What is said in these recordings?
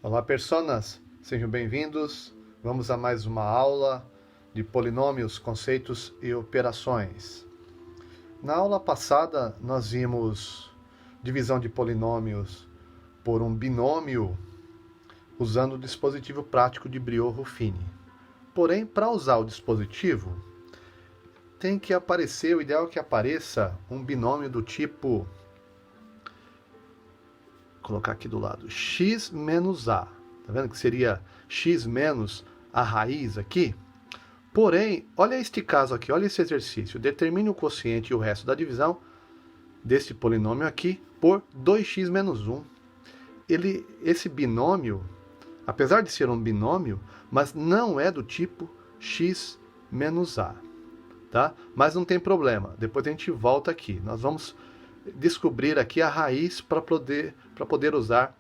Olá, personas! Sejam bem-vindos. Vamos a mais uma aula de polinômios, conceitos e operações. Na aula passada, nós vimos divisão de polinômios por um binômio usando o dispositivo prático de Briot-Ruffini. Porém, para usar o dispositivo, tem que aparecer, o ideal é que apareça um binômio do tipo, vou colocar aqui do lado, x menos a. Tá vendo que seria x menos a raiz aqui? Porém, olha este caso aqui, olha esse exercício. Determine o quociente e o resto da divisão deste polinômio aqui por 2x menos 1. Esse binômio, apesar de ser um binômio, mas não é do tipo x menos a. Tá? Mas não tem problema, depois a gente volta aqui. Nós vamos descobrir aqui a raiz para poder usar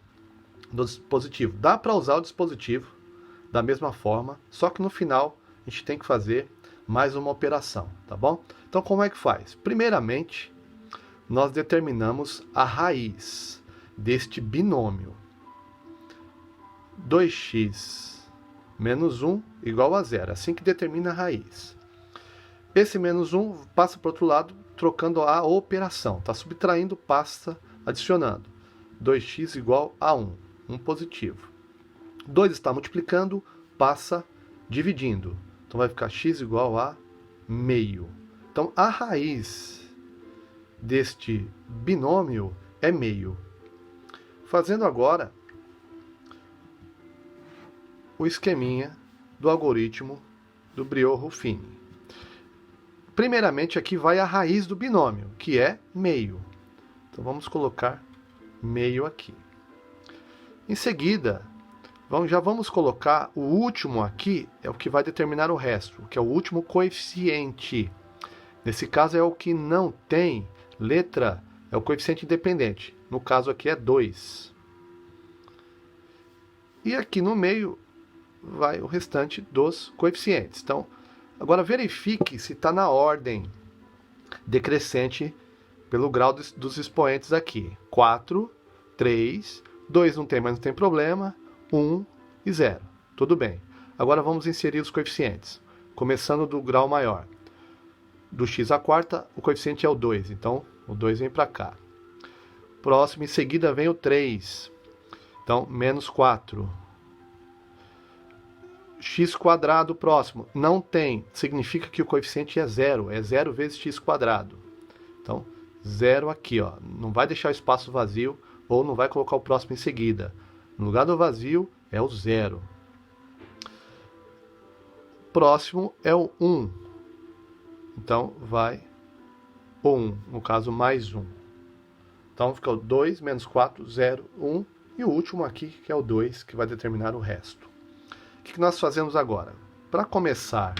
do dispositivo. Dá para usar o dispositivo da mesma forma, só que no final a gente tem que fazer mais uma operação, tá bom? Então como é que faz? Primeiramente, nós determinamos a raiz deste binômio. 2x menos 1 igual a 0, assim que determina a raiz. Esse menos 1 passa para o outro lado, trocando a operação. Está subtraindo, passa adicionando. 2x igual a 1, 1 positivo. 2 está multiplicando, passa dividindo. Então vai ficar x igual a meio. Então a raiz deste binômio é meio. Fazendo agora o esqueminha do algoritmo do Briot-Ruffini. Primeiramente aqui vai a raiz do binômio, que é meio. Então vamos colocar meio aqui. Em seguida, já vamos colocar o último aqui, é o que vai determinar o resto, que é o último coeficiente. Nesse caso é o que não tem letra, é o coeficiente independente. No caso aqui é 2. E aqui no meio vai o restante dos coeficientes. Então, agora verifique se está na ordem decrescente pelo grau dos expoentes aqui. 4, 3, 2 não tem, mas não tem problema. 1 e 0. Tudo bem. Agora vamos inserir os coeficientes. Começando do grau maior. Do x à quarta, o coeficiente é o 2. Então, o 2 vem para cá. Próximo, em seguida, vem o 3. Então, menos 4. X quadrado próximo. Não tem. Significa que o coeficiente é 0. É 0 vezes x quadrado. Então, 0 aqui, ó. Não vai deixar o espaço vazio ou não vai colocar o próximo em seguida. No lugar do vazio é o 0. Próximo é o 1. Então, vai o 1. No caso, mais 1. Então, fica o 2 menos 4, 0, 1. E o último aqui, que é o 2, que vai determinar o resto. O que nós fazemos agora? Para começar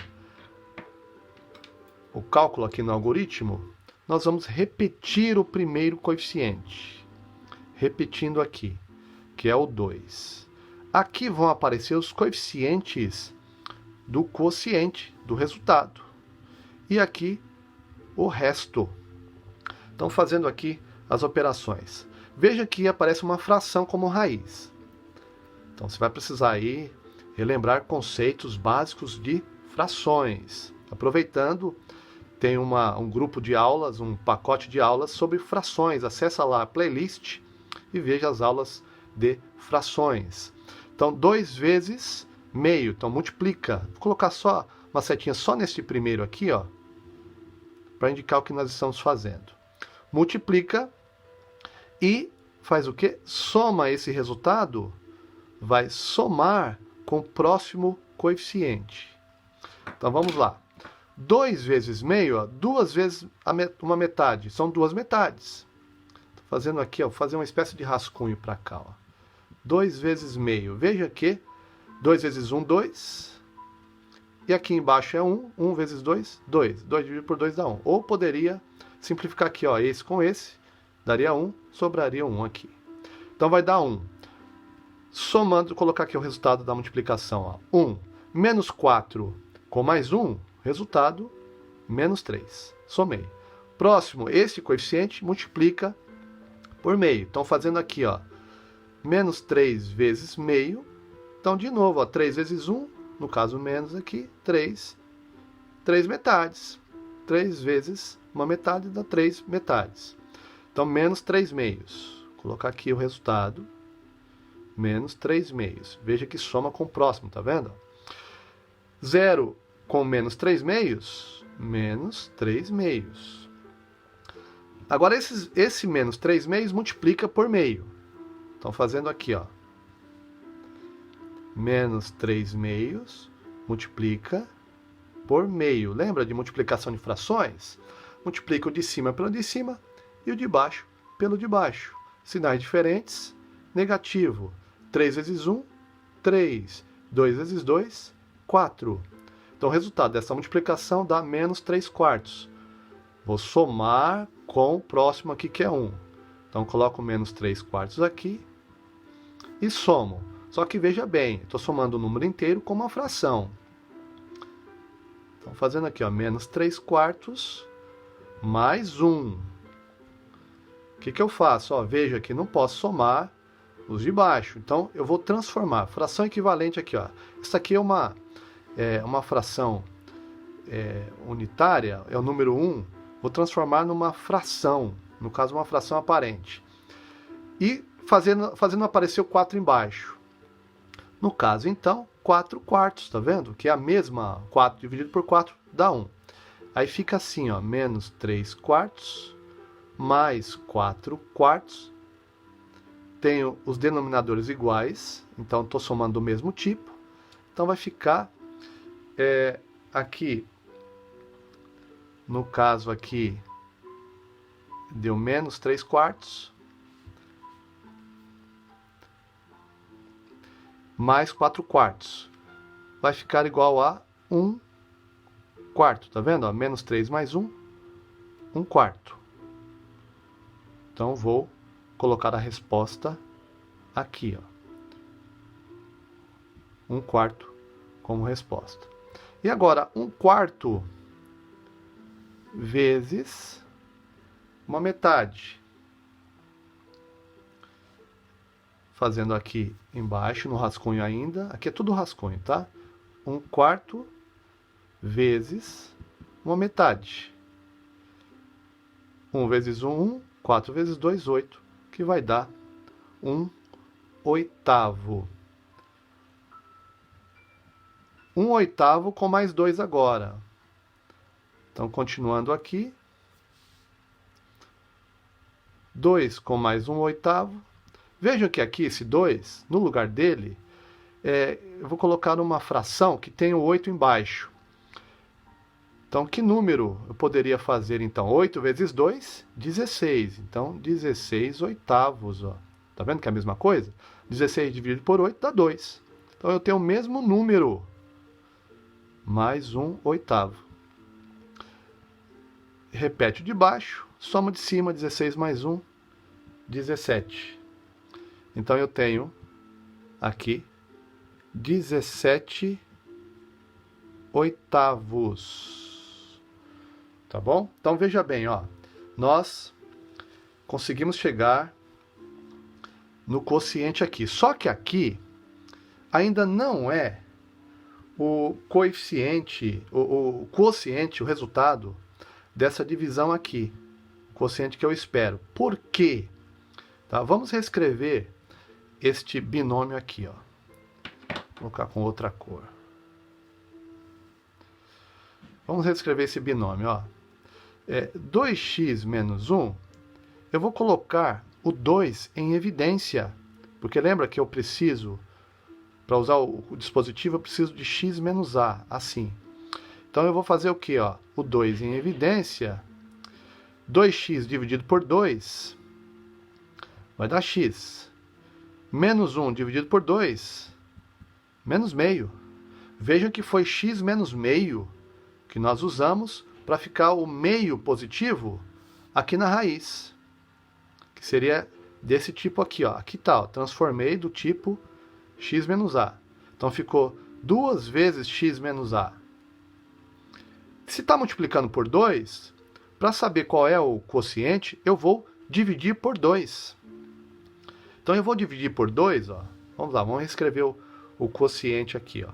o cálculo aqui no algoritmo, nós vamos repetir o primeiro coeficiente. Repetindo aqui, que é o 2. Aqui vão aparecer os coeficientes do quociente, do resultado. E aqui o resto. Então, fazendo aqui as operações. Veja que aparece uma fração como raiz. Então, você vai precisar aí relembrar conceitos básicos de frações. Aproveitando, tem um grupo de aulas, um pacote de aulas sobre frações. Acesse lá a playlist e veja as aulas de frações. Então, 2 vezes meio. Então, multiplica. Vou colocar só uma setinha só nesse primeiro aqui, ó, para indicar o que nós estamos fazendo. Multiplica e faz o quê? Soma esse resultado, vai somar com o próximo coeficiente. Então, vamos lá. 2 vezes meio, ó, 2 vezes uma metade. São 2 metades. Estou fazendo aqui, ó, vou fazer uma espécie de rascunho para cá. Ó. 2 vezes meio. Veja que 2 vezes 1, 2. E aqui embaixo é 1. 1 vezes 2, 2. 2 dividido por 2 dá 1. Ou poderia simplificar aqui, ó, esse com esse. Daria 1, sobraria 1 aqui. Então, vai dar 1. Somando, colocar aqui o resultado da multiplicação. Ó. 1 menos 4 com mais 1, resultado, menos 3. Somei. Próximo, esse coeficiente multiplica por meio. Então, fazendo aqui, ó, Menos 3 vezes meio. Então, de novo, ó, 3 vezes 1, no caso menos aqui, 3 metades. 3 vezes uma metade dá 3 metades. Então, menos 3 meios. Vou colocar aqui o resultado. Menos 3 meios. Veja que soma com o próximo, tá vendo? 0 com menos 3 meios, menos 3 meios. Agora, esse menos 3 meios multiplica por meio. Então, fazendo aqui, ó. Menos 3 meios multiplica por meio. Lembra de multiplicação de frações? Multiplica o de cima pelo de cima e o de baixo pelo de baixo. Sinais diferentes, negativo. 3 vezes 1, 3. 2 vezes 2, 4. Então, o resultado dessa multiplicação dá menos 3 quartos. Vou somar com o próximo aqui, que é 1. Então, coloco menos 3 quartos aqui e somo. Só que veja bem, estou somando o número inteiro com uma fração. Então, fazendo aqui, ó, menos 3 quartos mais 1. O que eu faço? Ó, veja que não posso somar os de baixo. Então, eu vou transformar. Fração equivalente aqui, ó. Isso aqui é uma fração unitária, é o número 1. Vou transformar numa fração, no caso, uma fração aparente. E fazendo aparecer o 4 embaixo. No caso, então, 4 quartos, tá vendo? Que é a mesma 4 dividido por 4 dá 1. Aí fica assim, ó, menos 3 quartos mais 4 quartos. Tenho os denominadores iguais, então estou somando do mesmo tipo. Então vai ficar aqui, no caso aqui, deu menos 3 quartos mais 4 quartos. Vai ficar igual a 1 quarto, tá vendo? Ó, menos 3 mais 1, 1 quarto. Então, vou colocar a resposta aqui, ó. 1 quarto como resposta. E agora, 1 quarto vezes uma metade. Fazendo aqui embaixo, no rascunho ainda. Aqui é tudo rascunho, tá? 1 quarto vezes uma metade. 1 vezes 1, 1. 4 vezes 2, 8. Que vai dar 1 oitavo. 1 oitavo com mais 2 agora. Então, continuando aqui. 2 com mais 1 oitavo. Vejam que aqui, esse 2, no lugar dele, eu vou colocar uma fração que tem o 8 embaixo. Então, que número eu poderia fazer, então? 8 vezes 2, 16. Então, 16 oitavos, ó. Tá vendo que é a mesma coisa? 16 dividido por 8 dá 2. Então, eu tenho o mesmo número, mais 1 oitavo. Repete o de baixo, soma de cima, 16 mais 1, 17. Então, eu tenho aqui 17 oitavos. Tá bom? Então, veja bem, ó. Nós conseguimos chegar no quociente aqui. Só que aqui ainda não é o coeficiente, o quociente, o resultado dessa divisão aqui. O quociente que eu espero. Por quê? Tá? Vamos reescrever este binômio aqui, ó. Vou colocar com outra cor. Vamos reescrever esse binômio, ó. 2x menos 1, eu vou colocar o 2 em evidência, porque lembra que eu preciso, para usar o dispositivo, eu preciso de x menos a, assim. Então, eu vou fazer o quê? Ó? O 2 em evidência, 2x dividido por 2 vai dar x. Menos 1 dividido por 2, menos meio. Vejam que foi x menos meio que nós usamos para ficar o meio positivo aqui na raiz. Que seria desse tipo aqui, ó. Aqui tá, ó, transformei do tipo x menos a. Então, ficou 2 vezes x menos a. Se está multiplicando por 2, para saber qual é o quociente, eu vou dividir por 2. Então eu vou dividir por 2, ó. Vamos lá, vamos reescrever o quociente aqui, ó.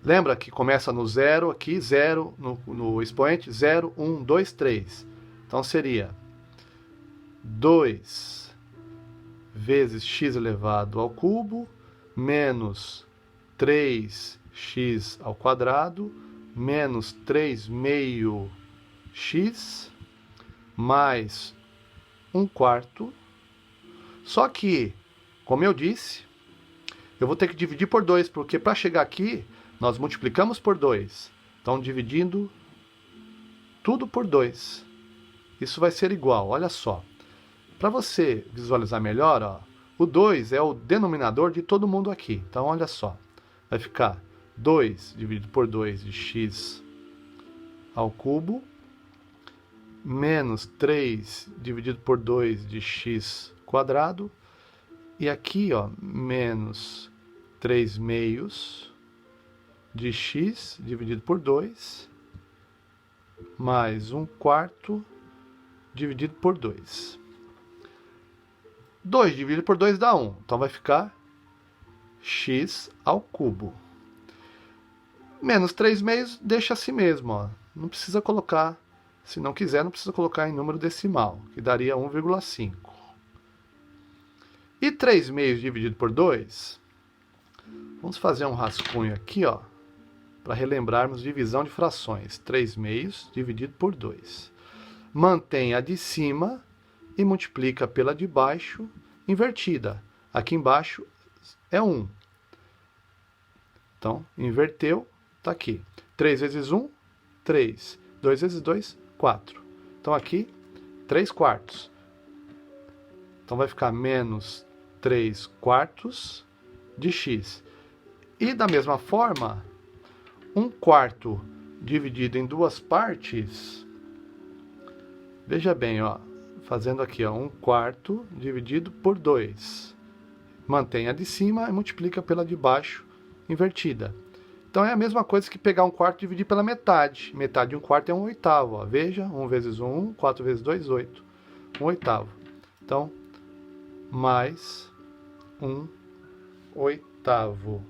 Lembra que começa no 0 aqui, 0 no expoente, 0, 1, 2, 3. Então seria 2 vezes x elevado ao cubo menos 3x ao quadrado menos 3 meio x mais 1/4. Só que, como eu disse, eu vou ter que dividir por 2, porque para chegar aqui, nós multiplicamos por 2. Então, dividindo tudo por 2. Isso vai ser igual, olha só. Para você visualizar melhor, ó, o 2 é o denominador de todo mundo aqui. Então, olha só. Vai ficar 2 dividido por 2 de x ao cubo menos 3 dividido por 2 de x quadrado. E aqui, ó, menos 3 meios de x dividido por 2 mais 1/4 dividido por 2. 2 dividido por 2 dá 1. Então vai ficar x ao cubo. Menos 3 meios deixa assim mesmo, ó. Não precisa colocar, se não quiser, não precisa colocar em número decimal, que daria 1,5. E 3 meios dividido por 2, vamos fazer um rascunho aqui, ó, para relembrarmos divisão de frações. 3 meios dividido por 2. Mantém a de cima e multiplica pela de baixo invertida. Aqui embaixo é 1. Então, inverteu, está aqui. 3 vezes 1, 3. 2 vezes 2, 4. Então, aqui, 3/4. Então, vai ficar menos 3/4 de x. E, da mesma forma, 1/4 dividido em duas partes, veja bem, ó, fazendo aqui, ó, 1/4 dividido por 2. Mantém a de cima e multiplica pela de baixo invertida. Então é a mesma coisa que pegar 1/4 e dividir pela metade. Metade de 1/4 é 1/8. Ó. Veja, 1 vezes 1, 1, 4 vezes 2, 8. 1/8. Então, mais 1/8.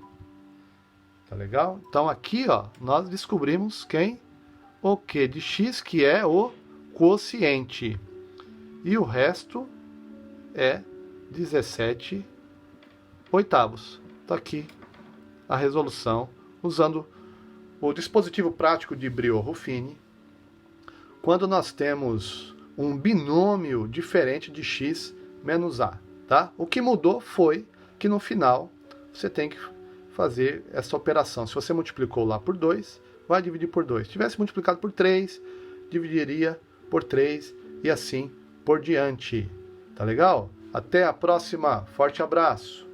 Tá legal? Então aqui, ó, nós descobrimos quem? O Q de x, que é o quociente. E o resto é 17/8. Tá aqui a resolução, usando o dispositivo prático de Brio-Ruffini, quando nós temos um binômio diferente de x menos a. Tá? O que mudou foi que no final você tem que fazer essa operação. Se você multiplicou lá por 2, vai dividir por 2. Se tivesse multiplicado por 3, dividiria por 3 e assim por diante. Tá legal? Até a próxima. Forte abraço.